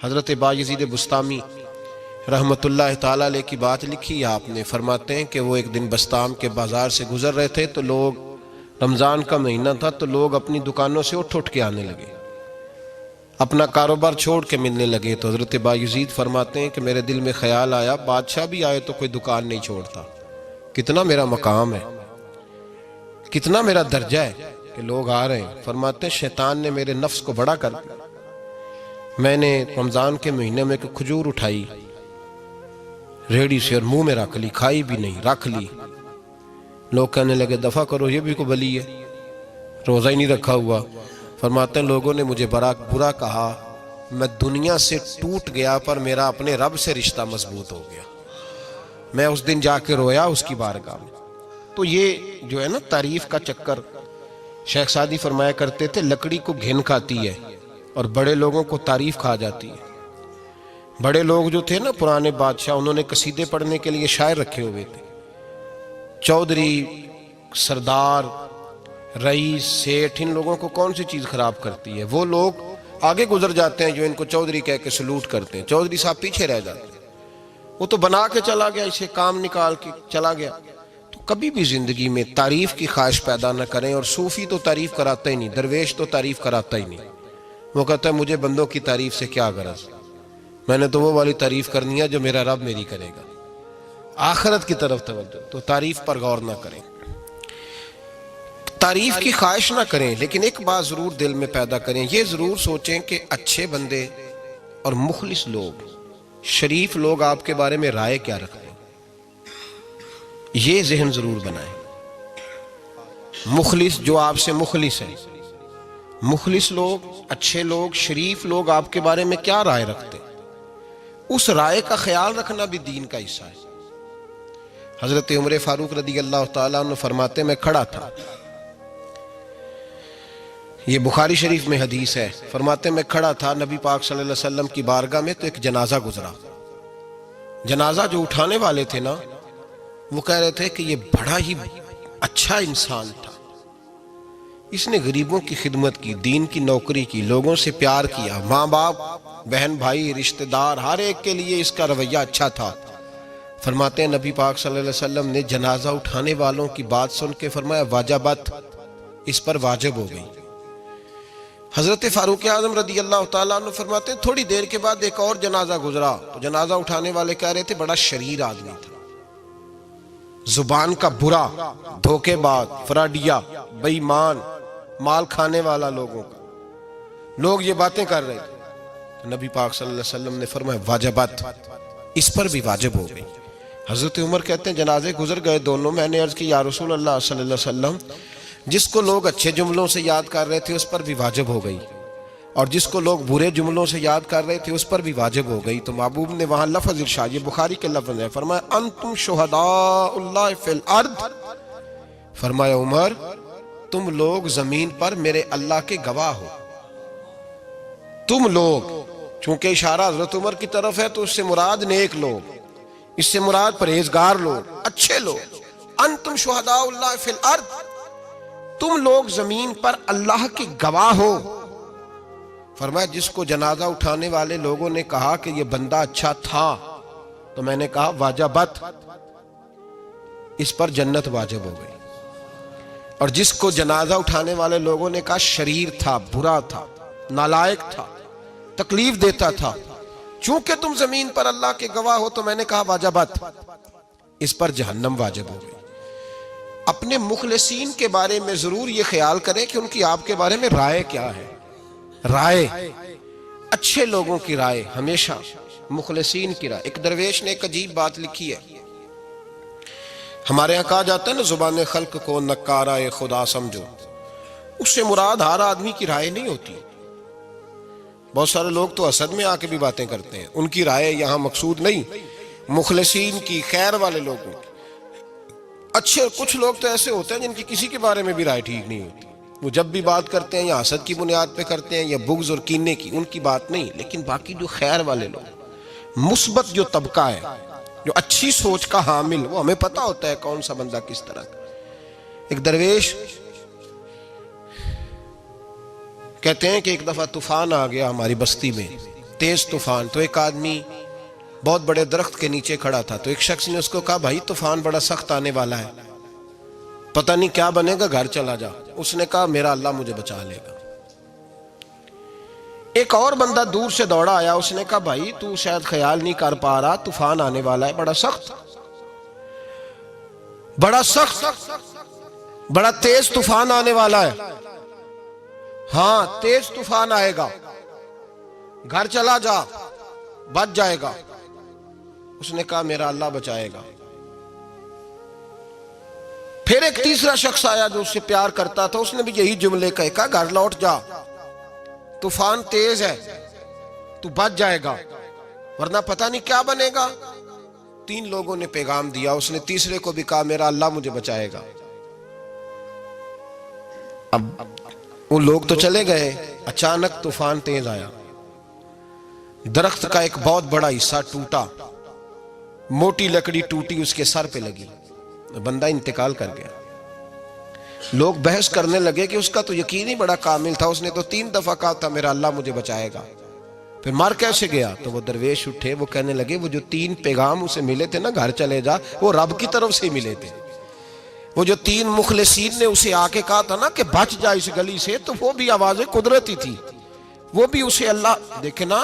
حضرت بایزید بسطامی رحمت اللہ تعالیٰ علیہ کی بات لکھی آپ نے، فرماتے ہیں کہ وہ ایک دن بسطام کے بازار سے گزر رہے تھے تو لوگ، رمضان کا مہینہ تھا تو لوگ اپنی دکانوں سے اٹھ کے آنے لگے، اپنا کاروبار چھوڑ کے ملنے لگے۔ تو حضرت بایزید فرماتے ہیں کہ میرے دل میں خیال آیا، بادشاہ بھی آئے تو کوئی دکان نہیں چھوڑتا، کتنا میرا مقام ہے، کتنا میرا درجہ ہے کہ لوگ آ رہے ہیں۔ فرماتے ہیں شیطان نے میرے نفس کو بڑا کر دیا، میں نے رمضان کے مہینے میں ایک کھجور اٹھائی ریڑھی سے اور منہ میں رکھ لی، کھائی بھی نہیں، رکھ لی۔ لوگ کہنے لگے دفع کرو، یہ بھی کو بلی ہے، روزہ ہی نہیں رکھا ہوا۔ فرماتے ہیں لوگوں نے مجھے برا کہا، میں دنیا سے ٹوٹ گیا پر میرا اپنے رب سے رشتہ مضبوط ہو گیا۔ میں اس دن جا کے رویا اس کی بارگاہ میں۔ تو یہ جو ہے نا تعریف کا چکر، شیخ سعدی فرمایا کرتے تھے لکڑی کو گھن کھاتی ہے اور بڑے لوگوں کو تعریف کھا جاتی ہے۔ بڑے لوگ جو تھے نا پرانے بادشاہ، انہوں نے قصیدے پڑھنے کے لیے شاعر رکھے ہوئے تھے، چودھری، سردار، رئیس، سیٹھ، ان لوگوں کو کون سی چیز خراب کرتی ہے؟ وہ لوگ آگے گزر جاتے ہیں جو ان کو چودھری کہہ کے سلوٹ کرتے ہیں، چودھری صاحب پیچھے رہ جاتے ہیں۔ وہ تو بنا کے چلا گیا، اسے کام نکال کے چلا گیا۔ تو کبھی بھی زندگی میں تعریف کی خواہش پیدا نہ کریں، اور صوفی تو تعریف کراتا ہی نہیں، درویش تو تعریف کراتا ہی نہیں۔ وہ کہتا ہے مجھے بندوں کی تعریف سے کیا غرض، میں نے تو وہ والی تعریف کرنی ہے جو میرا رب میری کرے گا۔ آخرت کی طرف توجہ، تو تعریف پر غور نہ کریں، تعریف کی خواہش نہ کریں، لیکن ایک بات ضرور دل میں پیدا کریں، یہ ضرور سوچیں کہ اچھے بندے اور مخلص لوگ، شریف لوگ آپ کے بارے میں رائے کیا رکھتے ہیں، یہ ذہن ضرور بنائیں۔ مخلص جو آپ سے مخلص ہے، مخلص لوگ، اچھے لوگ، شریف لوگ آپ کے بارے میں کیا رائے رکھتے ہیں، اس رائے کا خیال رکھنا بھی دین کا حصہ ہے۔ حضرت عمر فاروق رضی اللہ تعالیٰ عنہ فرماتے میں کھڑا تھا، یہ بخاری شریف میں حدیث ہے، فرماتے میں کھڑا تھا نبی پاک صلی اللہ علیہ وسلم کی بارگاہ میں تو ایک جنازہ گزرا۔ جنازہ جو اٹھانے والے تھے نا، وہ کہہ رہے تھے کہ یہ بڑا ہی اچھا انسان تھا، اس نے غریبوں کی خدمت کی، دین کی نوکری کی، لوگوں سے پیار کیا، ماں باپ، بہن بھائی، رشتہ دار، ہر ایک کے لیے اس کا رویہ اچھا تھا۔ فرماتے ہیں نبی پاک صلی اللہ علیہ وسلم نے جنازہ اٹھانے والوں کی بات سن کے فرمایا واجبت، اس پر واجب ہو گئی۔ حضرت فاروق اعظم رضی اللہ تعالیٰ عنہ فرماتے ہیں تھوڑی دیر کے بعد ایک اور جنازہ گزرا، تو جنازہ اٹھانے والے کہہ رہے تھے بڑا شریر آدمی تھا، زبان کا برا، دھوکے باز، فراڈیا، بے ایمان، مال کھانے والا لوگوں کا، لوگ یہ باتیں کر رہے تھے۔ نبی پاک صلی اللہ علیہ وسلم نے فرمایا واجبت، اس پر بھی واجب ہو گئی۔ حضرت عمر کہتے ہیں جنازے گزر گئے دونوں، میں نے عرض کی یا رسول اللہ صلی اللہ علیہ وسلم، جس کو لوگ اچھے جملوں سے یاد کر رہے تھے اس پر بھی واجب ہو گئی، اور جس کو لوگ برے جملوں سے یاد کر رہے تھے اس پر بھی واجب ہو گئی۔ تو محبوب نے وہاں لفظ ارشاد، یہ بخاری کے لفظ ہے، فرمایا انتم شہداء اللہ فی الارض، فرمایا عمر تم لوگ زمین پر میرے اللہ کے گواہ ہو، تم لوگ، چونکہ اشارہ حضرت عمر کی طرف ہے تو اس سے مراد نیک لوگ، اس سے مراد پرہیزگار لوگ، اچھے لوگ۔ انتم شہداء اللہ فی الارض، تم لوگ زمین پر اللہ کے گواہ ہو۔ فرمایا جس کو جنازہ اٹھانے والے لوگوں نے کہا کہ یہ بندہ اچھا تھا، تو میں نے کہا واجبت، اس پر جنت واجب ہو گئی۔ اور جس کو جنازہ اٹھانے والے لوگوں نے کہا شریر تھا، برا تھا، نالائق تھا، تکلیف دیتا تھا، چونکہ تم زمین پر اللہ کے گواہ ہو، تو میں نے کہا واجبت، اس پر جہنم واجب ہو گئی۔ اپنے مخلصین کے بارے میں ضرور یہ خیال کریں کہ ان کی آپ کے بارے میں رائے کیا ہے۔ رائے، اچھے لوگوں کی رائے، ہمیشہ مخلصین کی رائے۔ ایک درویش نے ایک عجیب بات لکھی ہے، ہمارے یہاں کہا جاتا ہے نا زبان خلق کو نکارہ خدا سمجھو، اس سے مراد ہر آدمی کی رائے نہیں ہوتی۔ بہت سارے لوگ تو حسد میں آ کے بھی باتیں کرتے ہیں، ان کی رائے یہاں مقصود نہیں، مخلصین کی، خیر والے لوگوں کی۔ اچھے کچھ لوگ تو ایسے ہوتے ہیں جن کی کسی کے بارے میں بھی رائے ٹھیک نہیں ہوتی، وہ جب بھی بات کرتے ہیں یا حسد کی بنیاد پہ کرتے ہیں یا بغض اور کینے کی، ان کی بات نہیں۔ لیکن باقی جو خیر والے لوگ، مثبت جو طبقہ ہے، جو اچھی سوچ کا حامل، وہ ہمیں پتہ ہوتا ہے کون سا بندہ کس طرح کا۔ ایک درویش کہتے ہیں کہ ایک دفعہ طوفان آ گیا ہماری بستی میں، تیز طوفان. تو ایک آدمی بہت بڑے درخت کے نیچے کھڑا تھا, تو ایک شخص نے اس کو کہا بھائی طوفان بڑا سخت آنے والا ہے, پتہ نہیں کیا بنے گا, گھر چلا جا. اس نے کہا میرا اللہ مجھے بچا لے گا. ایک اور بندہ دور سے دوڑا آیا, اس نے کہا بھائی تو شاید خیال نہیں کر پا رہا, طوفان آنے والا ہے بڑا سخت, بڑا تیز طوفان آنے والا ہے. ہاں تیز طوفان آئے گا, گھر چلا جا, بچ جائے گا. اس نے کہا میرا اللہ بچائے گا. پھر ایک تیسرا شخص آیا جو اس سے پیار کرتا تھا, اس نے بھی یہی جملے کہا گھر لوٹ جا, طوفان تیز ہے, تو بچ جائے گا ورنہ پتہ نہیں کیا بنے گا. 3 لوگوں نے پیغام دیا, اس نے تیسرے کو بھی کہا میرا اللہ مجھے بچائے گا. اب وہ لوگ تو چلے گئے, اچانک طوفان تیز آیا, درخت کا ایک بہت بڑا حصہ ٹوٹا, موٹی لکڑی ٹوٹی اس کے سر پہ لگی, بندہ انتقال کر گیا. لوگ بحث کرنے لگے کہ اس کا تو یقین ہی بڑا کامل تھا, اس نے تو 3 دفعہ کہا تھا میرا اللہ مجھے بچائے گا, پھر مر کیسے گیا. تو وہ درویش اٹھے, وہ کہنے لگے وہ جو 3 پیغام اسے ملے تھے نا گھر چلے جا, وہ رب کی طرف سے ملے تھے. وہ جو 3 مخلصین نے اسے آ کے کہا تھا نا کہ بچ جا اس گلی سے, تو وہ بھی آواز قدرتی تھی, وہ بھی اسے اللہ دیکھے نا.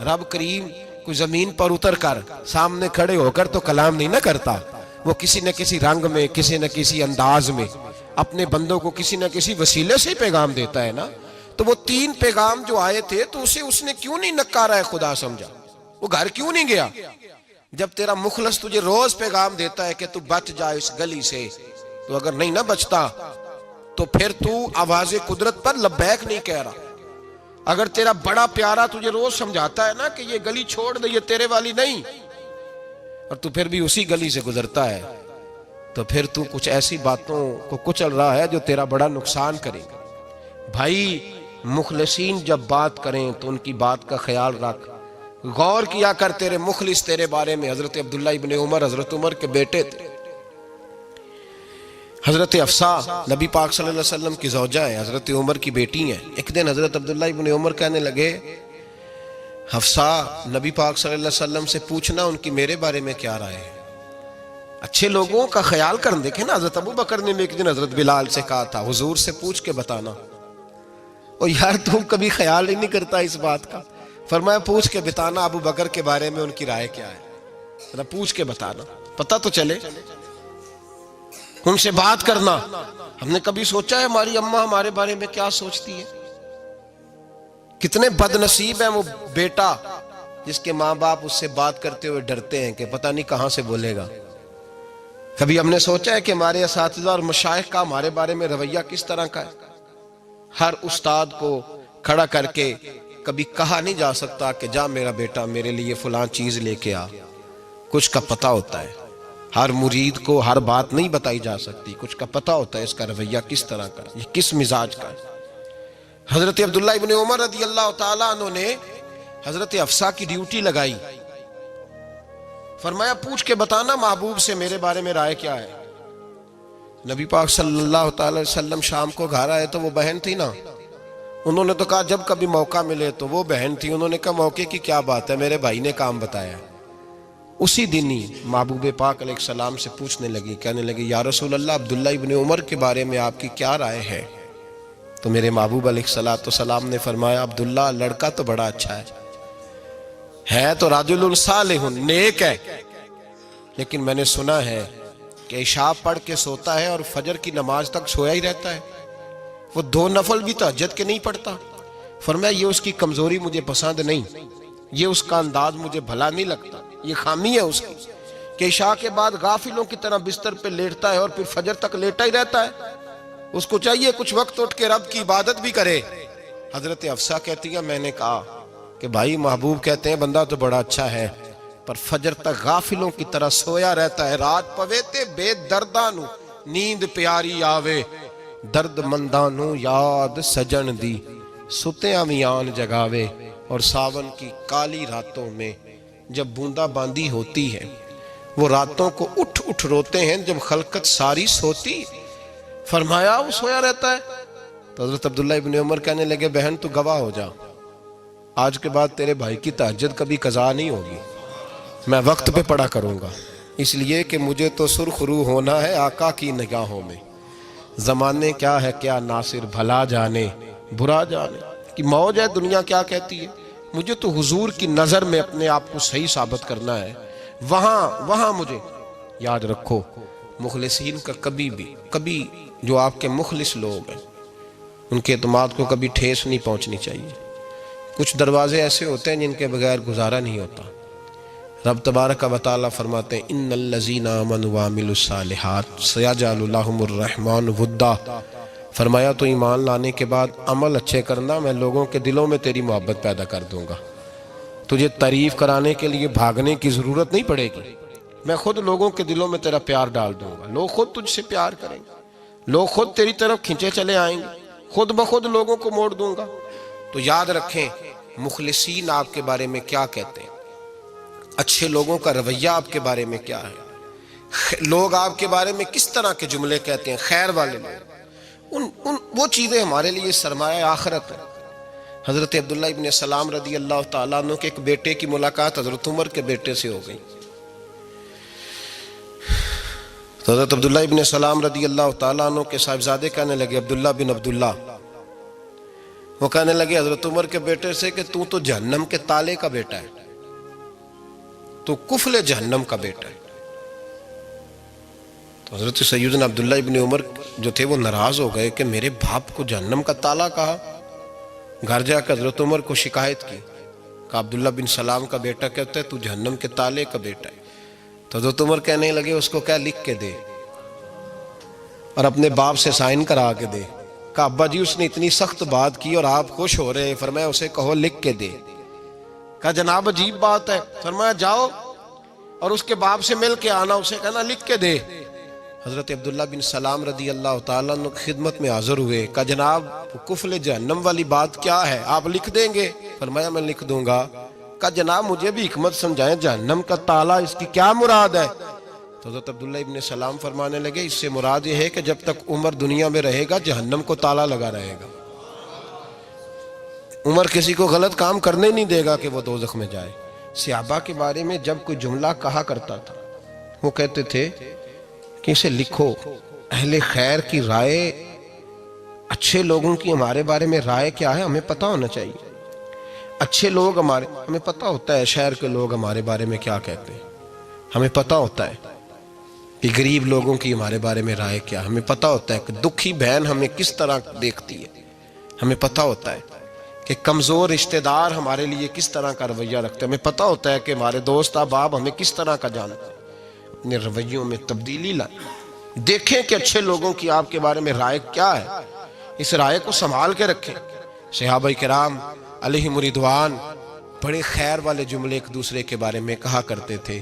رب کریم کوئی زمین پر اتر کر سامنے کھڑے ہو کر تو کلام نہیں نہ کرتا, وہ کسی نہ کسی رنگ میں, کسی نہ کسی انداز میں اپنے بندوں کو کسی نہ کسی وسیلے سے پیغام دیتا ہے نا. تو وہ 3 پیغام جو آئے تھے تو اسے اس نے کیوں نہیں نکارا ہے خدا سمجھا, وہ گھر کیوں نہیں گیا. جب تیرا مخلص تجھے روز پیغام دیتا ہے کہ تو بچ جا اس گلی سے, تو اگر نہیں نہ بچتا تو پھر تو آواز قدرت پر لبیک نہیں کہہ رہا. اگر تیرا بڑا پیارا تجھے روز سمجھاتا ہے نا کہ یہ گلی چھوڑ دے, یہ تیرے والی نہیں, اور تو پھر بھی اسی گلی سے گزرتا ہے, تو پھر تو کچھ ایسی باتوں کو کچل رہا ہے جو تیرا بڑا نقصان کرے گا. بھائی مخلصین جب بات کریں تو ان کی بات کا خیال رکھ, غور کیا کر. تیرے مخلص تیرے بارے میں حضرت عبداللہ ابن عمر, حضرت عمر کے بیٹے تھے. حضرت حفصہ نبی پاک صلی اللہ علیہ وسلم کی زوجہ ہے, حضرت عمر کی بیٹی ہیں. ایک دن حضرت عبداللہ ابن عمر کہنے لگے حفصہ نبی پاک صلی اللہ علیہ وسلم سے پوچھنا ان کی میرے بارے میں کیا رائے ہے. اچھے لوگوں کا خیال کر. دیکھیں نا حضرت ابو بکر نے بھی ایک دن حضرت بلال سے کہا تھا حضور سے پوچھ کے بتانا. اور یار تم کبھی خیال ہی نہیں کرتا اس بات کا. فرمایا پوچھ کے بتانا ابو بکر کے بارے میں ان کی رائے کیا ہے, پوچھ کے بتانا, پتہ تو چلے. ان سے بات کرنا. ہم نے کبھی سوچا ہے ہماری اماں ہمارے بارے میں کیا سوچتی ہے؟ کتنے بد نصیب ہیں وہ بیٹا جس کے ماں باپ اس سے بات کرتے ہوئے ڈرتے ہیں کہ پتہ نہیں کہاں سے بولے گا. کبھی ہم نے سوچا ہے کہ ہمارے اساتذہ اور مشائخ کا ہمارے بارے میں رویہ کس طرح کا ہے؟ ہر استاد کو کھڑا کر کے کبھی کہا نہیں جا سکتا کہ جا میرا بیٹا میرے لیے فلاں چیز لے کے آ. کچھ کا پتہ ہوتا ہے. ہر مرید کو ہر بات نہیں بتائی جا سکتی, کچھ کا پتہ ہوتا ہے اس کا رویہ کس طرح کا, یہ کس مزاج کا ہے. حضرت عبداللہ ابن عمر رضی اللہ تعالیٰ عنہ نے حضرت حفصہ کی ڈیوٹی لگائی. فرمایا پوچھ کے بتانا محبوب سے میرے بارے میں رائے کیا ہے. نبی پاک صلی اللہ تعالی وسلم شام کو گھر آئے تو وہ بہن تھی نا, انہوں نے تو کہا جب کبھی موقع ملے تو وہ بہن تھی, انہوں نے کہا موقع کی کیا بات ہے, میرے بھائی نے کام بتایا. اسی دن ہی محبوب پاک علیہ السلام سے پوچھنے لگی, کہنے لگی یا رسول اللہ عبداللہ ابن عمر کے بارے میں آپ کی کیا رائے ہے. تو میرے محبوب علیہ السلام نے فرمایا عبداللہ لڑکا تو بڑا اچھا ہے تو رجل صالح نیک ہے, لیکن میں نے سنا ہے کہ عشاء پڑھ کے سوتا ہے اور فجر کی نماز تک سویا ہی رہتا ہے, وہ 2 نفل بھی تہجد کے نہیں پڑھتا. فرمایا یہ اس کی کمزوری مجھے پسند نہیں, یہ اس کا انداز مجھے بھلا نہیں لگتا, یہ خامی ہے اس کی کہ عشاء کے بعد غافلوں کی طرح بستر پہ لیٹتا ہے اور پھر فجر تک لیٹا ہی رہتا ہے. اس کو چاہیے کچھ وقت اٹھ کے رب کی عبادت بھی کرے. حضرت حفصہ کہتی ہے میں نے کہا کہ بھائی محبوب کہتے ہیں بندہ تو بڑا اچھا ہے پر فجر تک غافلوں کی طرح سویا رہتا ہے. رات پویتے بے دردانو نیند پیاری آوے, درد مندانو یاد سجن دی ستیاں میان جگاوے. اور ساون کی کالی راتوں میں جب بوندا باندی ہوتی ہے وہ راتوں کو اٹھ اٹھ روتے ہیں جب خلقت ساری سوتی. فرمایا وہ سویا رہتا ہے. تو حضرت عبداللہ ابن عمر کہنے لگے بہن تو گواہ ہو جا, آج کے بعد تیرے بھائی کی تہجد کبھی قضا نہیں ہوگی، میں وقت پہ پڑھا کروں گا، اس لیے کہ مجھے تو سرخ رو ہونا ہے آقا کی نگاہوں میں۔ زمانے کیا ہے کیا ناصر، بھلا جانے برا جانے کہ موج ہے دنیا کیا کہتی ہے، مجھے تو حضور کی نظر میں اپنے آپ کو صحیح ثابت کرنا ہے۔ وہاں مجھے یاد رکھو، مخلصین کا کبھی جو آپ کے مخلص لوگ ہیں ان کے اعتماد کو کبھی ٹھیس نہیں پہنچنی چاہیے۔ کچھ دروازے ایسے ہوتے ہیں جن کے بغیر گزارا نہیں ہوتا۔ رب تبارک و تعالیٰ فرماتے ہیں ان الذین آمنوا وعملوا الصالحات سیجعل لهم الرحمن ودا، فرمایا تو ایمان لانے کے بعد عمل اچھے کرنا، میں لوگوں کے دلوں میں تیری محبت پیدا کر دوں گا۔ تجھے تعریف کرانے کے لیے بھاگنے کی ضرورت نہیں پڑے گی، میں خود لوگوں کے دلوں میں تیرا پیار ڈال دوں گا، لوگ خود تجھ سے پیار کریں گے، لوگ خود تیری طرف کھنچے چلے آئیں گے، خود بخود لوگوں کو موڑ دوں گا۔ تو یاد رکھیں مخلصین آپ کے بارے میں کیا کہتے ہیں، اچھے لوگوں کا رویہ آپ کے بارے میں کیا ہے، لوگ آپ کے بارے میں کس طرح کے جملے کہتے ہیں، خیر والے لوگ، وہ چیزیں ہمارے لیے سرمایہ آخرت ہے۔ حضرت عبداللہ ابن سلام رضی اللہ تعالیٰ عنہ کے ایک بیٹے کی ملاقات حضرت عمر کے بیٹے سے ہو گئی۔ حضرت عبداللہ ابن سلام رضی اللہ تعالیٰ عنہ کے صاحبزادے کہنے لگے، عبداللہ بن عبداللہ، وہ کہنے لگے حضرت عمر کے بیٹے سے کہ تو جہنم کے تالے کا بیٹا ہے، تو کفل جہنم کا بیٹا ہے۔ تو حضرت سیدنا عبداللہ ابن عمر جو تھے وہ ناراض ہو گئے کہ میرے باپ کو جہنم کا تالا کہا۔ گھر جا کر حضرت عمر کو شکایت کی کہ عبداللہ بن سلام کا بیٹا کہتا ہے تو جہنم کے تالے کا بیٹا ہے۔ تو حضرت عمر کہنے لگے اس کو کیا لکھ کے دے اور اپنے باپ سے سائن کرا کے دے۔ کہا ابا جی اس نے اتنی سخت بات کی اور آپ خوش ہو رہے ہیں، فرمایا اسے کہو لکھ کے دے۔ کہا جناب عجیب بات ہے، فرمایا جاؤ اور اس کے باپ سے مل کے آنا، اسے کہنا لکھ کے دے۔ حضرت عبداللہ بن سلام رضی اللہ تعالیٰ عنہ کی خدمت میں حاضر ہوئے، کہا جناب کفل جہنم والی بات کیا ہے، آپ لکھ دیں گے؟ فرمایا میں لکھ دوں گا۔ کہا جناب مجھے بھی حکمت سمجھائیں، جہنم کا تالا اس کی کیا مراد ہے؟ تو حضرت عبداللہ ابن سلام فرمانے لگے اس سے مراد یہ ہے کہ جب تک عمر دنیا میں رہے گا جہنم کو تالا لگا رہے گا، عمر کسی کو غلط کام کرنے نہیں دے گا کہ وہ دوزخ میں جائے۔ صحابہ کے بارے میں جب کوئی جملہ کہا کرتا تھا وہ کہتے تھے کہ اسے لکھو، اہل خیر کی رائے، اچھے لوگوں کی ہمارے بارے میں رائے کیا ہے ہمیں پتہ ہونا چاہیے۔ اچھے لوگ ہمیں پتہ ہوتا ہے شہر کے لوگ ہمارے بارے میں کیا کہتے ہیں، ہمیں پتہ ہوتا ہے کہ غریب لوگوں کی ہمارے بارے میں رائے کیا، ہمیں پتہ ہوتا ہے کہ دکھی بہن ہمیں کس طرح دیکھتی ہے، ہمیں پتہ ہوتا ہے کہ کمزور رشتہ دار ہمارے لیے کس طرح کا رویہ رکھتے ہیں، ہمیں پتہ ہوتا ہے کہ ہمارے دوست احباب ہمیں کس طرح کا جانتے ہیں۔ اپنے رویوں میں تبدیلی لائیں، دیکھیں کہ اچھے لوگوں کی آپ کے بارے میں رائے کیا ہے، اس رائے کو سنبھال کے رکھیں۔ صحابہ کرام علیہم رضوان بڑے خیر والے جملے ایک دوسرے کے بارے میں کہا کرتے تھے۔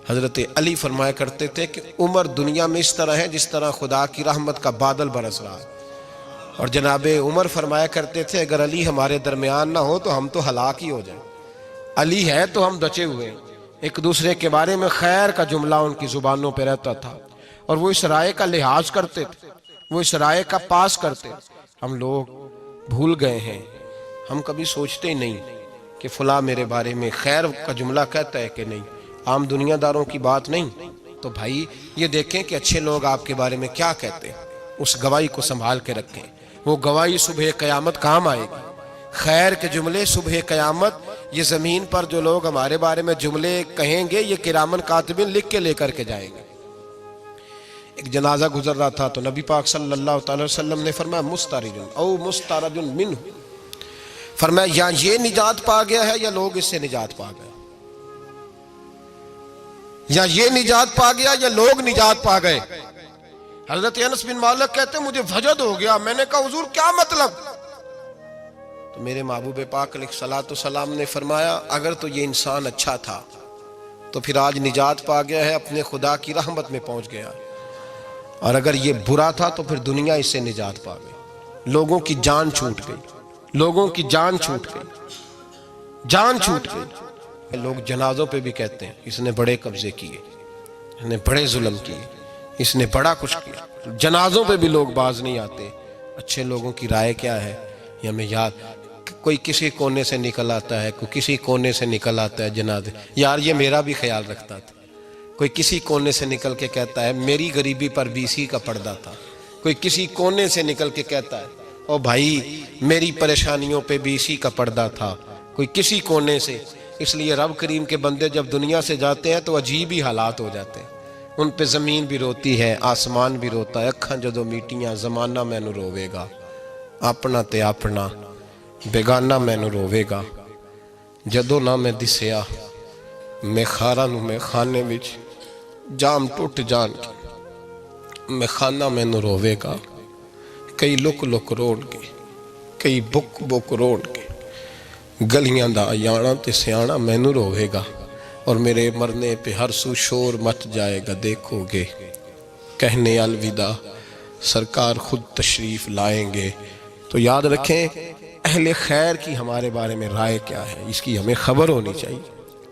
حضرت علی فرمایا کرتے تھے کہ عمر دنیا میں اس طرح ہے جس طرح خدا کی رحمت کا بادل برس رہا ہے، اور جناب عمر فرمایا کرتے تھے اگر علی ہمارے درمیان نہ ہو تو ہم تو ہلاک ہی ہو جائیں، علی ہے تو ہم بچے ہوئے ہیں۔ ایک دوسرے کے بارے میں خیر کا جملہ ان کی زبانوں پہ رہتا تھا اور وہ اس رائے کا لحاظ کرتے تھے، وہ اس رائے کا پاس کرتے۔ ہم لوگ بھول گئے ہیں، ہم کبھی سوچتے ہی نہیں کہ فلاں میرے بارے میں خیر کا جملہ کہتا ہے کہ نہیں، عام دنیا داروں کی بات نہیں۔ تو بھائی یہ دیکھیں کہ اچھے لوگ آپ کے بارے میں کیا کہتے ہیں، اس گواہی کو سنبھال کے رکھیں، وہ گواہی صبح قیامت کام آئے گی۔ خیر کے جملے صبح قیامت، یہ زمین پر جو لوگ ہمارے بارے میں جملے کہیں گے یہ کرامن کاتبین لکھ کے لے کر کے جائیں گے۔ ایک جنازہ گزر رہا تھا تو نبی پاک صلی اللہ تعالی وسلم نے فرمایا مسترج او مسترج منہ، فرمایا یا یہ نجات پا گیا ہے یا لوگ اس سے نجات پا گئے، یا یہ نجات پا گیا یا لوگ نجات پا گئے۔ حضرت انس بن مالک کہتے ہیں مجھے وجد ہو گیا، میں نے کہا حضور کیا مطلب؟ تو میرے محبوب پاک علیہ الصلوۃ والسلام نے فرمایا اگر تو یہ انسان اچھا تھا تو پھر آج نجات پا گیا ہے، اپنے خدا کی رحمت میں پہنچ گیا، اور اگر یہ برا تھا تو پھر دنیا اس سے نجات پا گئی۔ لوگوں کی جان چھوٹ گئی، لوگوں کی جان چھوٹ گئی، جان چھوٹ گئی۔ لوگ جنازوں پہ بھی کہتے ہیں اس نے بڑے قبضے کیے، اس نے بڑے ظلم کیے، اس نے بڑا کچھ کیا۔ جنازوں پہ بھی لوگ باز نہیں آتے۔ اچھے لوگوں کی رائے کیا ہے یہ ہمیں یاد، کوئی کسی کونے سے نکل آتا ہے، کوئی کسی کونے سے نکل آتا ہے جنازے. یار یہ میرا بھی خیال رکھتا تھا. کوئی کسی کونے سے نکل کے کہتا ہے میری غریبی پر BC کا پردہ تھا. کوئی کسی کونے سے نکل کے کہتا ہے او بھائی میری پریشانیوں پہ BC کا پردہ تھا. کوئی کسی کونے سے. اس لیے رب کریم کے بندے جب دنیا سے جاتے ہیں تو عجیب ہی حالات ہو جاتے ہیں. ان پہ زمین بھی روتی ہے، آسمان بھی روتا ہے. اکھاں جدو میٹیاں زمانہ مینوں روے گا، اپنا تے اپنا بیگانہ مینوں روے گا. جدو نہ میں دسیا میں خاراں نوں میں خانے وچ جام ٹوٹ جان کے میں خانہ مینوں روے گا. کئی لک لک روڑ کے، کئی بک بک روڑ کے گلیاں دا یانا تے سیانا مینوں روے گا. اور میرے مرنے پہ ہر سو شور مچ جائے گا، دیکھو گے کہنے الوداع سرکار خود تشریف لائیں گے. تو یاد رکھیں اہل خیر کی ہمارے بارے میں رائے کیا ہے، اس کی ہمیں خبر ہونی چاہیے.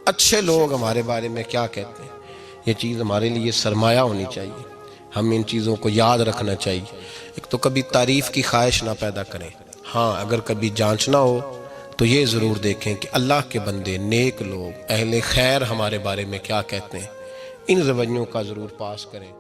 اچھے لوگ ہمارے بارے میں کیا کہتے ہیں، یہ چیز ہمارے لیے سرمایہ ہونی چاہیے. ہم ان چیزوں کو یاد رکھنا چاہیے. ایک تو کبھی تعریف کی خواہش نہ پیدا کریں. ہاں اگر کبھی جانچنا ہو تو یہ ضرور دیکھیں کہ اللہ کے بندے، نیک لوگ، اہل خیر ہمارے بارے میں کیا کہتے ہیں. ان رویوں کا ضرور پاس کریں.